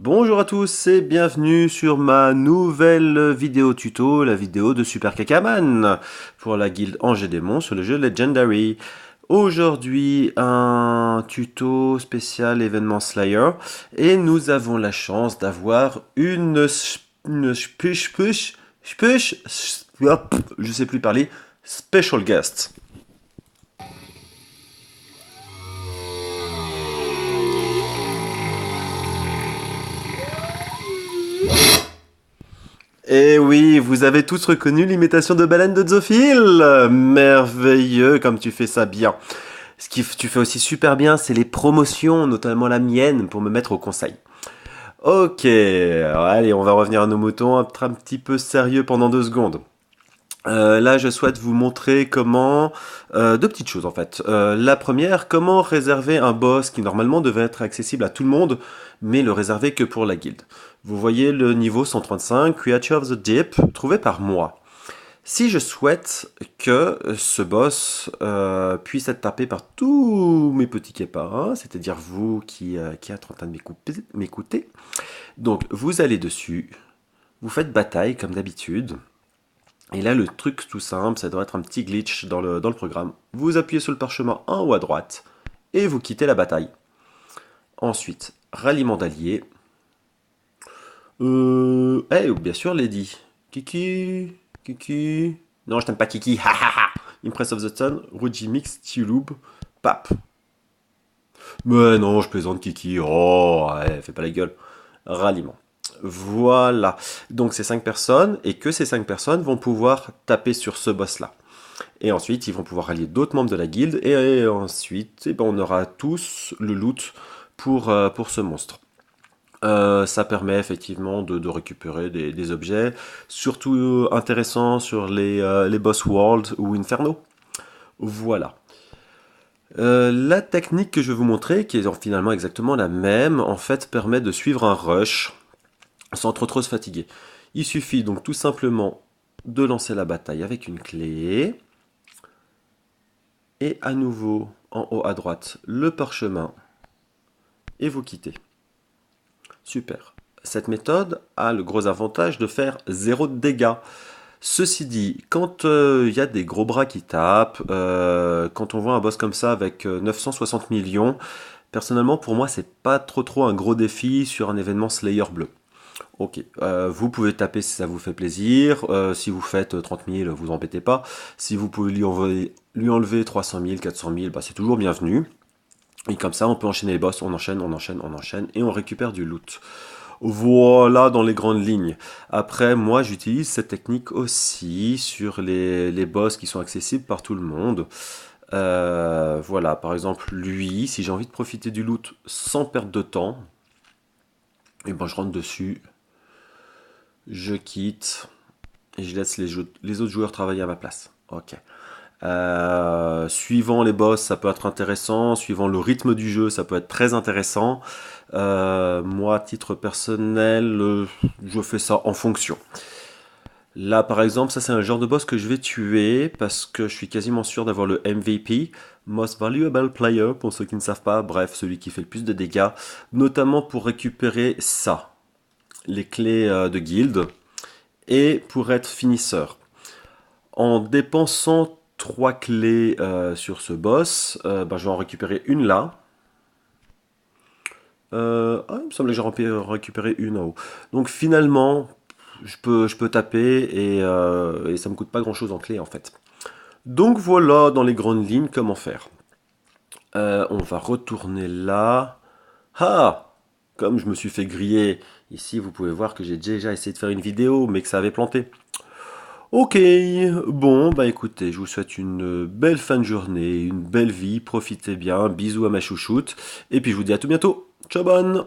Bonjour à tous et bienvenue sur ma nouvelle vidéo tuto, la vidéo de Super Kakaman pour la guilde Ange et Démons sur le jeu Legendary. Aujourd'hui, un tuto spécial événement Slayer et nous avons la chance d'avoir je sais plus parler, special guest. Et oui, vous avez tous reconnu l'imitation de baleine de Zoophile. Merveilleux comme tu fais ça bien. Ce que tu fais aussi super bien, c'est les promotions, notamment la mienne, pour me mettre au conseil. Ok, alors allez, on va revenir à nos moutons, être un petit peu sérieux pendant 2 secondes. Là, je souhaite vous montrer comment... deux petites choses en fait. La première, comment réserver un boss qui normalement devait être accessible à tout le monde, mais le réserver que pour la guilde. Vous voyez le niveau 135, Creature of the Deep, trouvé par moi. Si je souhaite que ce boss puisse être tapé par tous mes petits caparins, c'est-à-dire vous qui êtes en train de m'écouter, donc vous allez dessus, vous faites bataille comme d'habitude, et là le truc tout simple, ça doit être un petit glitch dans le programme. Vous appuyez sur le parchemin en haut à droite, et vous quittez la bataille. Ensuite, ralliement d'alliés. Bien sûr Lady. Kiki. Non, je t'aime pas Kiki. Ha ha ha. Impress of the Sun, Ruji Mix, Tiloob, Pap. Mais non, je plaisante Kiki. Oh, ouais, fais pas la gueule. Ralliement. Voilà. Donc c'est 5 personnes, et que ces 5 personnes vont pouvoir taper sur ce boss-là. Et ensuite, ils vont pouvoir rallier d'autres membres de la guilde, et ensuite, on aura tous le loot pour ce monstre. Ça permet effectivement de récupérer des objets, surtout intéressants sur les boss world ou Inferno. Voilà. La technique que je vais vous montrer, qui est finalement exactement la même, en fait permet de suivre un rush sans trop se fatiguer. Il suffit donc tout simplement de lancer la bataille avec une clé, et à nouveau en haut à droite le parchemin, et vous quittez. Super. Cette méthode a le gros avantage de faire 0 de dégâts. Ceci dit, quand il y a des gros bras qui tapent, quand on voit un boss comme ça avec 960 millions, personnellement pour moi c'est pas trop un gros défi sur un événement Slayer bleu. Ok, vous pouvez taper si ça vous fait plaisir, si vous faites 30 000, vous embêtez pas. Si vous pouvez lui enlever 300 000, 400 000, c'est toujours bienvenu. Et comme ça, on peut enchaîner les boss, on enchaîne, et on récupère du loot. Voilà dans les grandes lignes. Après, moi, j'utilise cette technique aussi sur les boss qui sont accessibles par tout le monde. Voilà, par exemple, lui, si j'ai envie de profiter du loot sans perdre de temps, et je rentre dessus, je quitte, et je laisse les autres joueurs travailler à ma place. Ok. Suivant les boss, ça peut être intéressant. Suivant le rythme du jeu, ça peut être très intéressant. Moi, à titre personnel, je fais ça en fonction. Là, par exemple, ça c'est un genre de boss que je vais tuer parce que je suis quasiment sûr d'avoir le MVP, Most Valuable Player, pour ceux qui ne savent pas. Bref, celui qui fait le plus de dégâts, notamment pour récupérer ça, les clés de guilde, et pour être finisseur. En dépensant 3 clés sur ce boss, je vais en récupérer une là. Il me semblait que j'en récupéré une en haut. Donc finalement, je peux taper et ça me coûte pas grand chose en clé en fait. Donc voilà dans les grandes lignes comment faire. On va retourner là. Ah! Comme je me suis fait griller, ici vous pouvez voir que j'ai déjà essayé de faire une vidéo mais que ça avait planté. Ok, bon, écoutez, je vous souhaite une belle fin de journée, une belle vie, profitez bien, bisous à ma chouchoute, et puis je vous dis à tout bientôt. Ciao bonne!